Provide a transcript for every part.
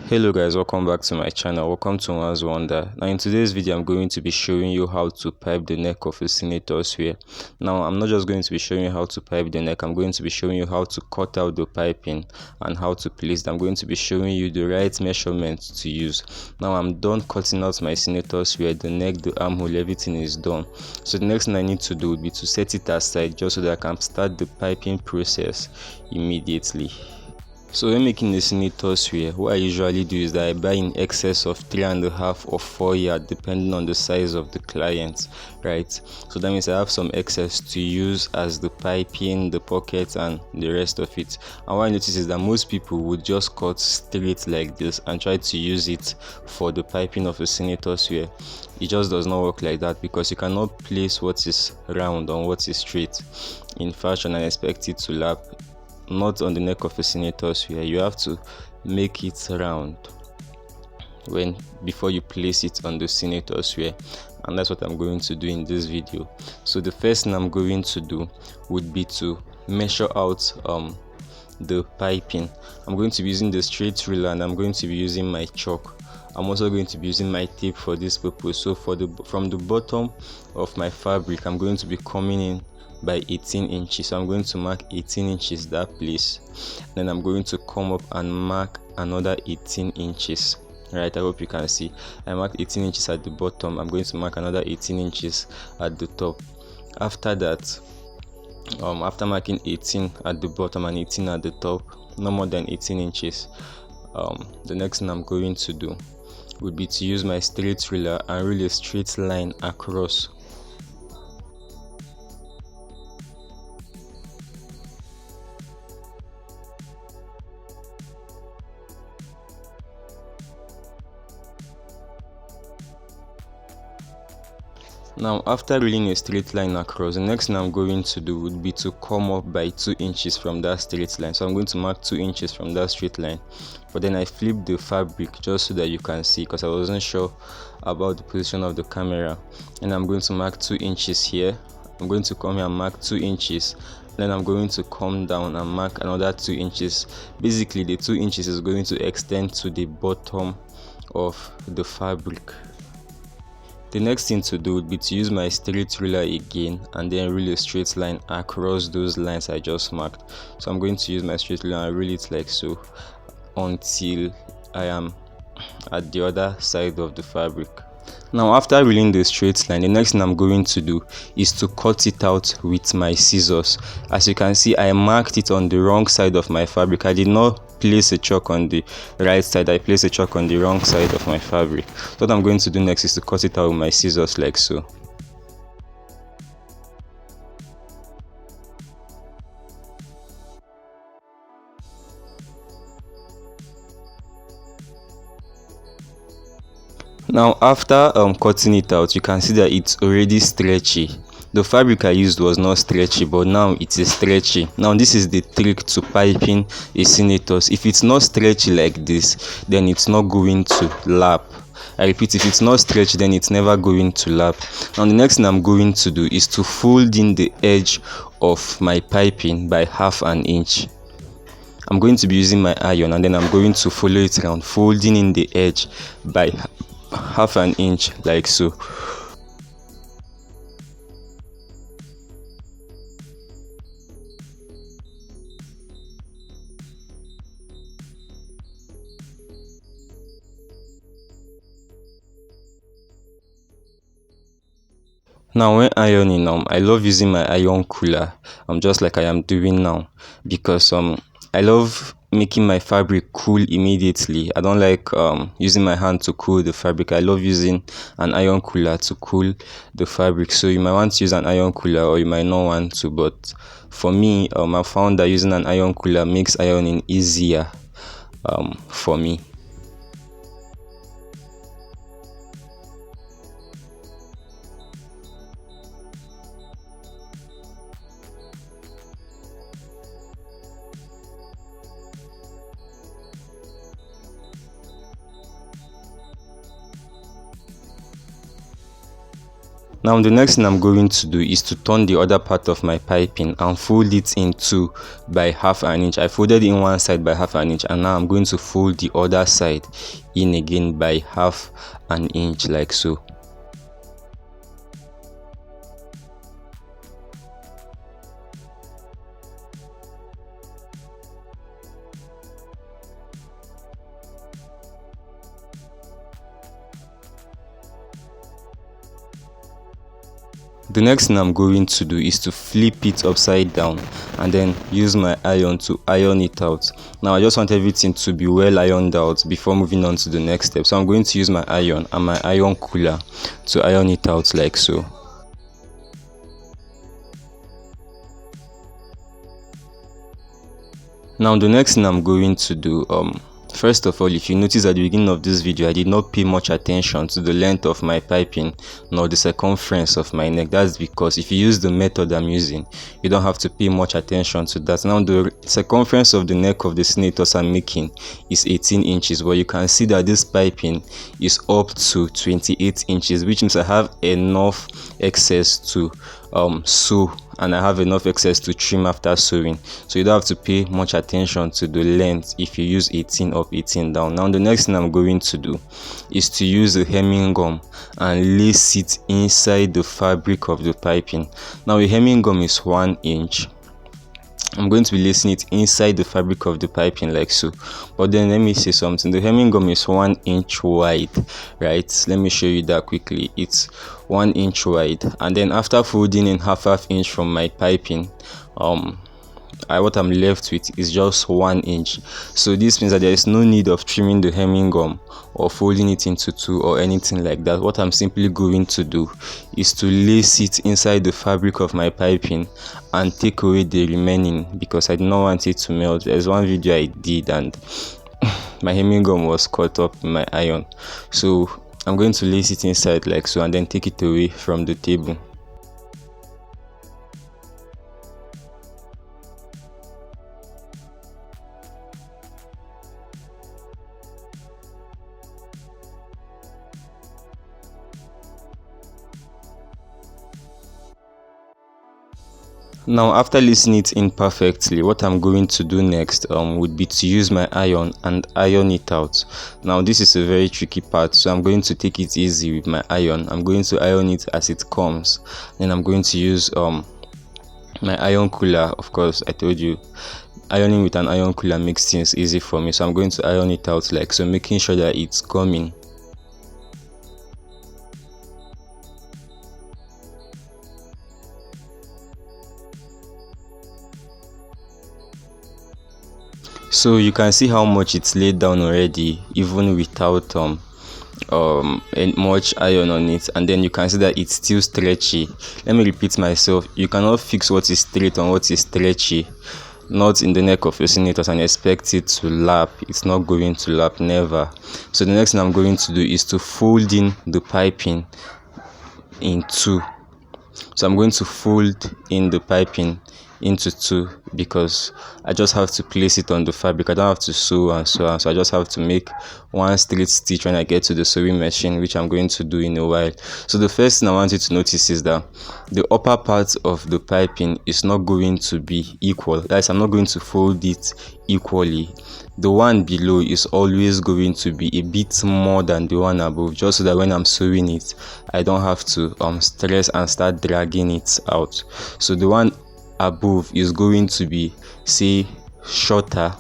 Hello guys, welcome back to my channel. Welcome to NWA'S Wonder. Now in today's video I'm going to be showing you how to pipe the neck of a senator's wear. Now I'm not just going to be showing you how to pipe the neck, I'm going to be showing you how to cut out the piping and how to place it. I'm going to be showing you the right measurements to use. Now I'm done cutting out my senator's wear, the neck, the armhole, everything is done. So the next thing I need to do would be to set it aside just so that I can start the piping process immediately. So when making a senator's wear, what I usually do is that I buy in excess of 3.5 or 4 yards depending on the size of the client, right? So that means I have some excess to use as the piping, the pockets and the rest of it. And what I notice is that most people would just cut straight like this and try to use it for the piping of a senator's wear. It just does not work like that because you cannot place what is round on what is straight in fashion and expect it to lap. Not on the neck of a senator's wear. You have to make it round before you place it on the senator's wear, and that's what I'm going to do in this video. So the first thing I'm going to do would be to measure out the piping. I'm going to be using the straight ruler and I'm going to be using my chalk. I'm also going to be using my tape for this purpose. So from the bottom of my fabric, I'm going to be coming in by 18 inches. So I'm going to mark 18 inches that place. Then I'm going to come up and mark another 18 inches. Right, I hope you can see. I marked 18 inches at the bottom. I'm going to mark another 18 inches at the top. After that, after marking 18 at the bottom and 18 at the top, no more than 18 inches, the next thing I'm going to do would be to use my straight ruler and rule a straight line across. Now after ruling a straight line across, the next thing I'm going to do would be to come up by 2 inches from that straight line. So I'm going to mark 2 inches from that straight line, but then I flip the fabric just so that you can see, because I wasn't sure about the position of the camera. And I'm going to mark 2 inches here. I'm going to come here and mark 2 inches. Then I'm going to come down and mark another 2 inches. Basically the 2 inches is going to extend to the bottom of the fabric. The next thing to do would be to use my straight ruler again and then rule a straight line across those lines I just marked. So I'm going to use my straight ruler and rule it like so until I am at the other side of the fabric. Now after ruling the straight line, the next thing I'm going to do is to cut it out with my scissors. As you can see, I marked it on the wrong side of my fabric. I did not place a chalk on the right side, I placed a chalk on the wrong side of my fabric. So what I'm going to do next is to cut it out with my scissors like so. Now after cutting it out, you can see that it's already stretchy. The fabric I used was not stretchy, but now it is stretchy. Now this is the trick to piping a senator's. If it's not stretchy like this, then it's not going to lap. I repeat, if it's not stretchy, then it's never going to lap. Now the next thing I'm going to do is to fold in the edge of my piping by 1/2 inch. I'm going to be using my iron and then I'm going to follow it around, folding in the edge by 1/2 inch like so. Now when ironing, I love using my iron cooler, just like I am doing now, because I love making my fabric cool immediately. I don't like using my hand to cool the fabric. I love using an iron cooler to cool the fabric. So you might want to use an iron cooler or you might not want to, but for me, I found that using an iron cooler makes ironing easier for me. Now the next thing I'm going to do is to turn the other part of my piping and fold it in two by half an inch. I folded in one side by half an inch, and now I'm going to fold the other side in again by half an inch, like so. The next thing I'm going to do is to flip it upside down and then use my iron to iron it out. Now I just want everything to be well ironed out before moving on to the next step. So I'm going to use my iron and my iron cooler to iron it out, like so. Now the next thing I'm going to do, first of all, if you notice at the beginning of this video, I did not pay much attention to the length of my piping nor the circumference of my neck. That's because if you use the method I'm using, you don't have to pay much attention to that. Now the circumference of the neck of the senators I'm making is 18 inches, but you can see that this piping is up to 28 inches, which means I have enough excess to sew, and I have enough excess to trim after sewing. So you don't have to pay much attention to the length if you use 18 up, 18 down. Now the next thing I'm going to do is to use the hemming gum and lace it inside the fabric of the piping. Now the hemming gum is 1 inch. I'm going to be lacing it inside the fabric of the piping, like so. But then let me say something. The hemming gum is 1 inch wide, right? Let me show you that quickly. It's 1 inch wide, and then after folding in half inch from my piping, what I'm left with is just 1 inch. So this means that there is no need of trimming the hemming gum or folding it into two or anything like that. What I'm simply going to do is to lace it inside the fabric of my piping and take away the remaining, because I do not want it to melt. There's one video I did and my hemming gum was caught up in my iron. So I'm going to lace it inside like so and then take it away from the table. Now after lacing it in perfectly, what I'm going to do next would be to use my iron and iron it out. Now this is a very tricky part, so I'm going to take it easy with my iron. I'm going to iron it as it comes. Then I'm going to use my iron cooler. Of course, I told you ironing with an iron cooler makes things easy for me, so I'm going to iron it out like so, making sure that it's coming. So you can see how much it's laid down already, even without much iron on it, and then you can see that it's still stretchy. Let me repeat myself: you cannot fix what is straight on what is stretchy, not in the neck of your senators, and expect it to lap. It's not going to lap, never. So the next thing I'm going to do is to fold in the piping in two. So I'm going to fold in the piping into two because I just have to place it on the fabric. I don't have to sew and so on, so I just have to make one straight stitch when I get to the sewing machine, which I'm going to do in a while. So the first thing I want you to notice is that the upper part of the piping is not going to be equal. That is, I'm not going to fold it equally. The one below is always going to be a bit more than the one above, just so that when I'm sewing it, I don't have to stress and start dragging it out. So the one above is going to be, say, shorter.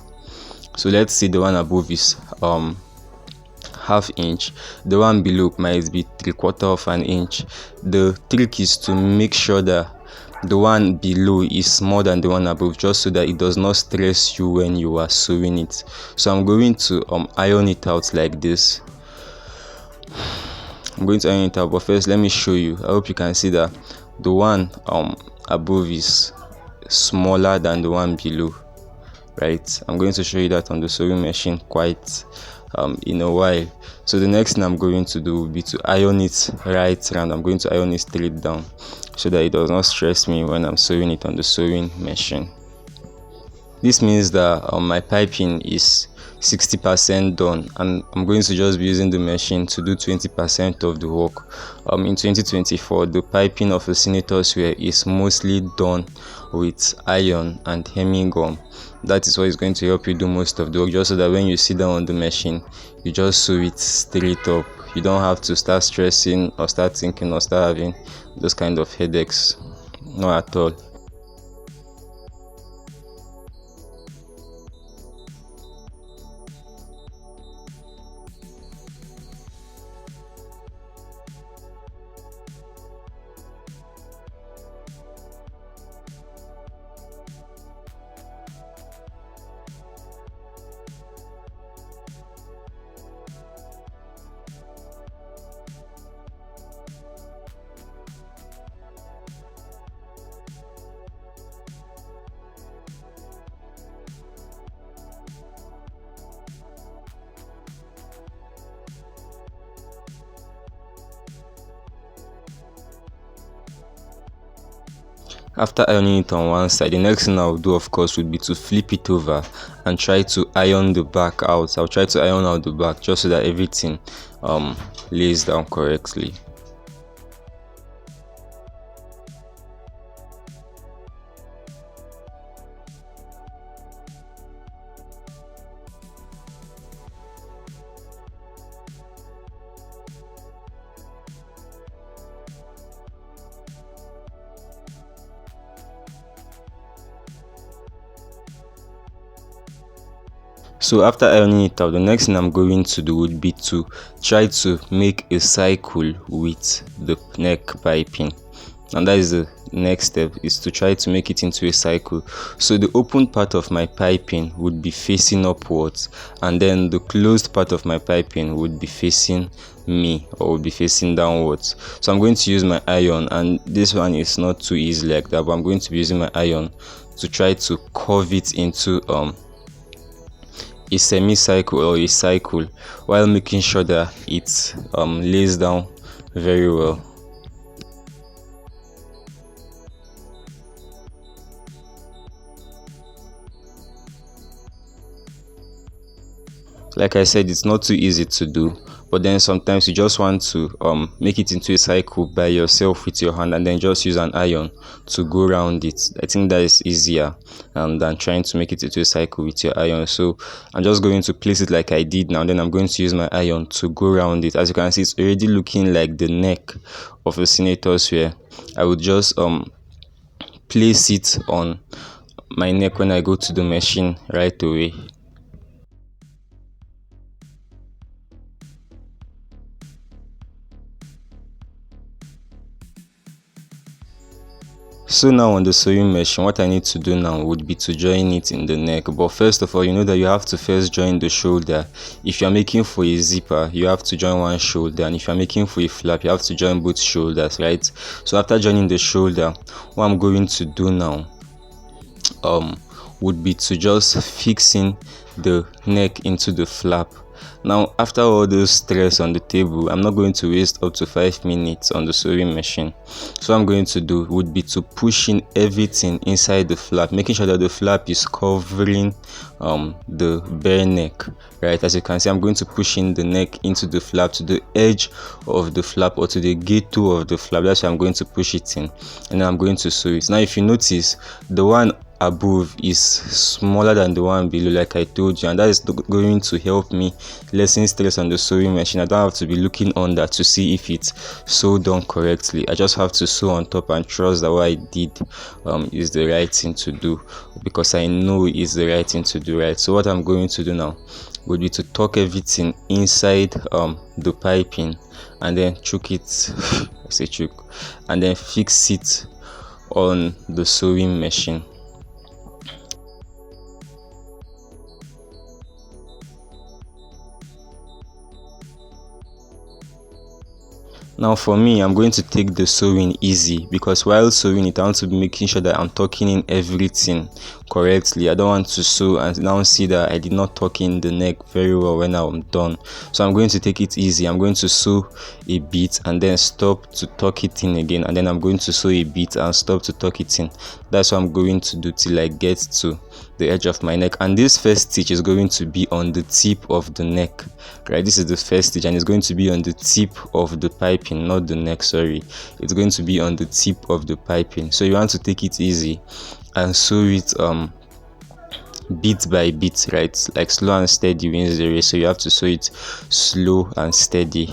So let's say the one above is half inch. The one below might be 3/4 of an inch. The trick is to make sure that the one below is more than the one above, just so that it does not stress you when you are sewing it. So I'm going to iron it out like this. I'm going to iron it out, but first let me show you. I hope you can see that the one above is smaller than the one below, right? I'm going to show you that on the sewing machine quite in a while. So the next thing I'm going to do will be to iron it right round. I'm going to iron it straight down so that it does not stress me when I'm sewing it on the sewing machine. This means that my piping is 60% done, and I'm going to just be using the machine to do 20% of the work. In 2024, the piping of a senator's wear is mostly done with iron and hemming gum. That is what is going to help you do most of the work, just so that when you sit down on the machine, you just sew it straight up. You don't have to start stressing or start thinking or start having those kind of headaches. Not at all. After ironing it on one side, the next thing I'll do, of course, would be to flip it over and try to iron the back out. I'll try to iron out the back just so that everything lays down correctly. So after ironing it out, the next thing I'm going to do would be to try to make a cycle with the neck piping. And that is the next step, is to try to make it into a cycle. So the open part of my piping would be facing upwards, and then the closed part of my piping would be facing me, or would be facing downwards. So I'm going to use my iron, and this one is not too easy like that, but I'm going to be using my iron to try to curve it into a semicircle or a cycle, while making sure that it lays down very well. Like I said, it's not too easy to do, but then sometimes you just want to make it into a cycle by yourself with your hand, and then just use an iron to go around it. I think that is easier than trying to make it into a cycle with your iron. So I'm just going to place it like I did now, then I'm going to use my iron to go around it. As you can see, it's already looking like the neck of a senator's wear. I would just place it on my neck when I go to the machine right away. So now on the sewing machine, what I need to do now would be to join it in the neck. But first of all, you know that you have to first join the shoulder. If you're making for a zipper, you have to join one shoulder, and if you're making for a flap, you have to join both shoulders, right? So after joining the shoulder, what I'm going to do now would be to just fix in the neck into the flap. Now, after all those stress on the table, I'm not going to waste up to 5 minutes on the sewing machine. So what I'm going to do would be to push in everything inside the flap, making sure that the flap is covering the bare neck, right? As you can see, I'm going to push in the neck into the flap, to the edge of the flap, or to the gate of the flap. That's where I'm going to push it in, and then I'm going to sew it. Now, if you notice, the one above is smaller than the one below, like I told you, and that is going to help me lessen stress on the sewing machine. I don't have to be looking under to see if it's sewed done correctly. I just have to sew on top and trust that what I did is the right thing to do, because I know it's the right thing to do, right? So what I'm going to do now would be to tuck everything inside the piping, and then chook it I say chook, and then fix it on the sewing machine. Now for me, I'm going to take the sewing easy, because while sewing it, I want to be making sure that I'm tucking in everything correctly. I don't want to sew and now see that I did not tuck in the neck very well when I'm done. So I'm going to take it easy. I'm going to sew a bit and then stop to tuck it in again, and then I'm going to sew a bit and stop to tuck it in. That's what I'm going to do till I get to the edge of my neck. And this first stitch is going to be on the tip of the neck, right? This is the first stitch and it's going to be on the tip of the piping, not the neck, sorry. It's going to be on the tip of the piping. So you want to take it easy and sew it bit by bit, right? Like slow and steady wins the race. So you have to sew it slow and steady.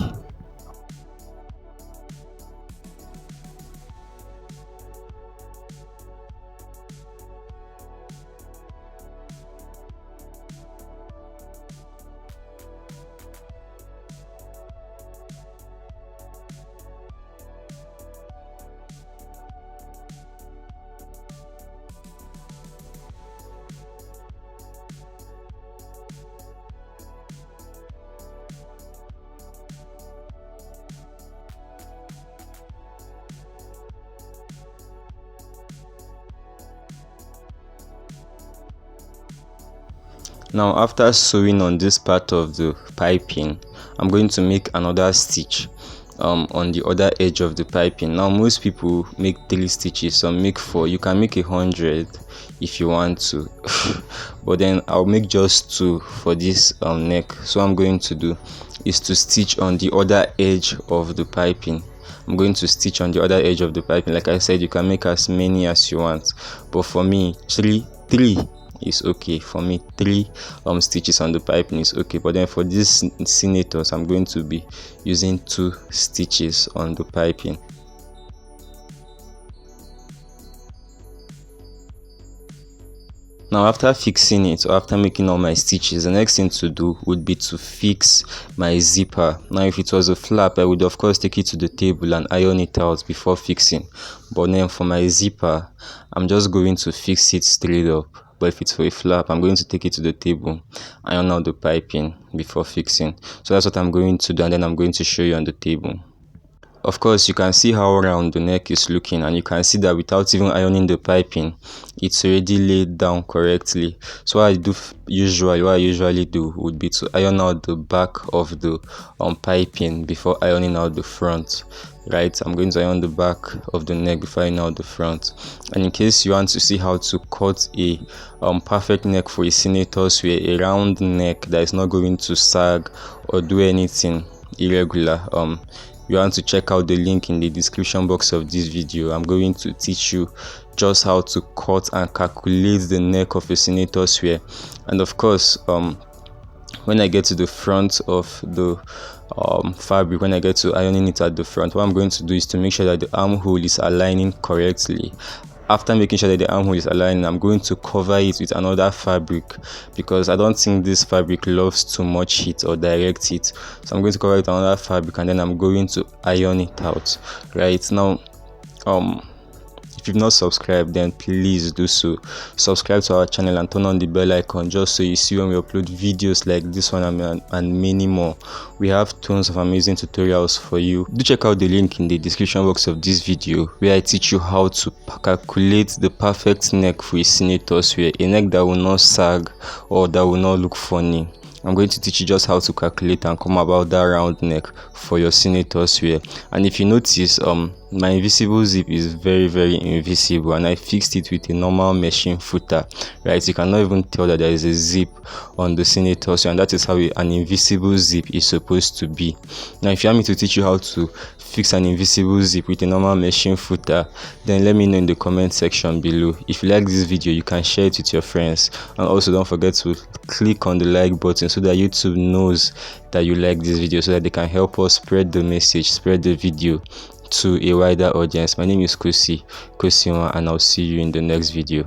Now after sewing on this part of the piping, I'm going to make another stitch on the other edge of the piping. Now most people make 3 stitches, some make 4. You can make 100 if you want to but then I'll make just 2 for this neck. So what I'm going to do is to stitch on the other edge of the piping. I'm going to stitch on the other edge of the piping. Like I said, you can make as many as you want, but for me 3 is okay. For me 3 stitches on the piping is okay, but then for these senators I'm going to be using 2 stitches on the piping. Now after fixing it, or after making all my stitches, the next thing to do would be to fix my zipper. Now if it was a flap, I would of course take it to the table and iron it out before fixing, but then for my zipper I'm just going to fix it straight up. But if it's for a flap, I'm going to take it to the table, iron out the piping before fixing. So that's what I'm going to do, and then I'm going to show you on the table. Of course, you can see how round the neck is looking, and you can see that without even ironing the piping, it's already laid down correctly. So what I usually do would be to iron out the back of the piping before ironing out the front. Right, I'm going to iron the back of the neck before ironing out the front. And in case you want to see how to cut a perfect neck for a senator's wear, a round neck that is not going to sag or do anything irregular, you want to check out the link in the description box of this video. I'm going to teach you just how to cut and calculate the neck of a senator's wear. And of course, when I get to the front of the fabric, when I get to ironing it at the front, what I'm going to do is to make sure that the armhole is aligning correctly. After making sure that the armhole is aligning, I'm going to cover it with another fabric, because I don't think this fabric loves too much heat or direct heat. So I'm going to cover it with another fabric, and then I'm going to iron it out. Right now, if you've not subscribed, then please do so. Subscribe to our channel and turn on the bell icon, just so you see when we upload videos like this one and many more. We have tons of amazing tutorials for you. Do check out the link in the description box of this video, where I teach you how to calculate the perfect neck for a senator's wear, a neck that will not sag or that will not look funny. I'm going to teach you just how to calculate and come about that round neck for your senator's wear. And if you notice, my invisible zip is very invisible, and I fixed it with a normal machine footer. Right, you cannot even tell that there is a zip on the senator's wear, and that is how an invisible zip is supposed to be. Now if you want me to teach you how to fix an invisible zip with a normal machine footer, then let me know in the comment section below. If you like this video, you can share it with your friends, and also don't forget to click on the like button so that YouTube knows that you like this video, so that they can help us spread the message, spread the video to a wider audience. My name is Kosiwa, and I'll see you in the next video.